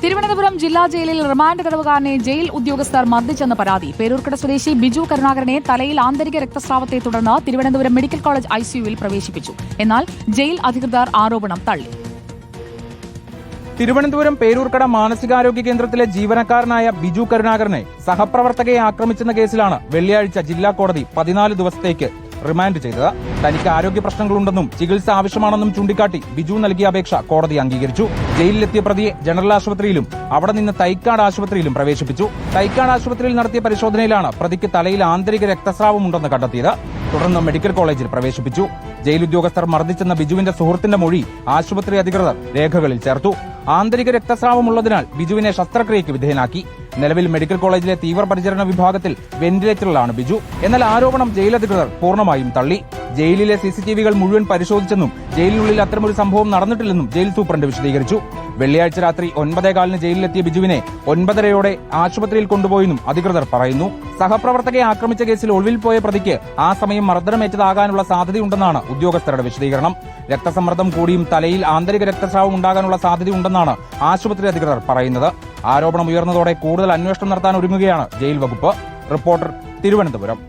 തിരുവനന്തപുരം ജില്ലാ ജയിലിൽ remand തടവുകാരനെ jail ഉദ്യോഗസ്ഥർ മർദ്ദിച്ചെന്ന് പരാതി. പേരൂർക്കട സ്വദേശി ബിജു കരുണാകരനെ തലയിൽ ആന്തരിക രക്തസ്രാവത്തെ തുടർന്ന് തിരുവനന്തപുരം മെഡിക്കൽ കോളേജ് ഐസിയുവിൽ പ്രവേശിപ്പിച്ചു. എന്നാൽ ജയിൽ അധികൃതർ ആരോപണം തള്ളി. തിരുവനന്തപുരം പേരൂർക്കട മാനസികാരോഗ്യ കേന്ദ്രത്തിലെ ജീവനക്കാരനായ ബിജു കരുണാകരനെ സഹപ്രവർത്തകയെ ആക്രമിച്ചെന്ന കേസിലാണ് വെള്ളിയാഴ്ച ജില്ലാ കോടതി 14 ദിവസത്തേക്ക് റിമാൻഡ് ചെയ്തത്. തനിക്ക് ആരോഗ്യ പ്രശ്നങ്ങളുണ്ടെന്നും ചികിത്സ ആവശ്യമാണെന്നും ചൂണ്ടിക്കാട്ടി ബിജു നൽകിയ അപേക്ഷ കോടതി അംഗീകരിച്ചു. ജയിലിലെത്തിയ പ്രതിയെ ജനറൽ ആശുപത്രിയിലും അവിടെ നിന്ന് തൈക്കാട് ആശുപത്രിയിലും പ്രവേശിപ്പിച്ചു. തൈക്കാട് ആശുപത്രിയിൽ നടത്തിയ പരിശോധനയിലാണ് പ്രതിക്ക് തലയിൽ ആന്തരിക രക്തസ്രാവമുണ്ടെന്ന് കണ്ടെത്തിയത്. തുടർന്ന് മെഡിക്കൽ കോളേജിൽ പ്രവേശിപ്പിച്ചു. ജയിൽ ഉദ്യോഗസ്ഥർ മർദ്ദിച്ചെന്ന ബിജുവിന്റെ സുഹൃത്തിന്റെ മൊഴി ആശുപത്രി അധികൃതർ രേഖകളിൽ ചേർത്തു. ആന്തരിക രക്തസ്രാവമുള്ളതിനാൽ ബിജുവിനെ ശസ്ത്രക്രിയയ്ക്ക് വിധേയനാക്കി. നിലവിൽ മെഡിക്കൽ കോളേജിലെ തീവ്രപരിചരണ വിഭാഗത്തിൽ വെന്റിലേറ്ററിലാണ് ബിജു. എന്നാൽ ആരോപണം ജയിലധികൃതർ പൂർണ്ണമായും തള്ളി. ജയിലിലെ സിസിടിവികൾ മുഴുവൻ പരിശോധിച്ചെന്നും ജയിലിനുള്ളിൽ അത്തരമൊരു സംഭവം നടന്നിട്ടില്ലെന്നും ജയിൽ സൂപ്രണ്ട് വിശദീകരിച്ചു. വെള്ളിയാഴ്ച രാത്രി 9:15 ജയിലിലെത്തിയ ബിജുവിനെ 9:30 ആശുപത്രിയിൽ കൊണ്ടുപോയെന്നും അധികൃതർ പറയുന്നു. സഹപ്രവർത്തകയെ ആക്രമിച്ച കേസിൽ ഒളിവിൽ പോയ പ്രതിക്ക് ആ സമയം മർദ്ദനമേറ്റതാകാനുള്ള സാധ്യതയുണ്ടെന്നാണ് ഉദ്യോഗസ്ഥരുടെ വിശദീകരണം. രക്തസമ്മർദ്ദം കൂടിയും തലയിൽ ആന്തരിക രക്തസ്രാവം ഉണ്ടാകാനുള്ള സാധ്യതയുണ്ടെന്നാണ് ആശുപത്രി അധികൃതർ പറയുന്നത്. ആരോപണം ഉയർന്നതോടെ കൂടുതൽ അന്വേഷണം നടത്താൻ ഒരുങ്ങുകയാണ് ജയിൽ വകുപ്പ്. റിപ്പോർട്ടർ, തിരുവനന്തപുരം.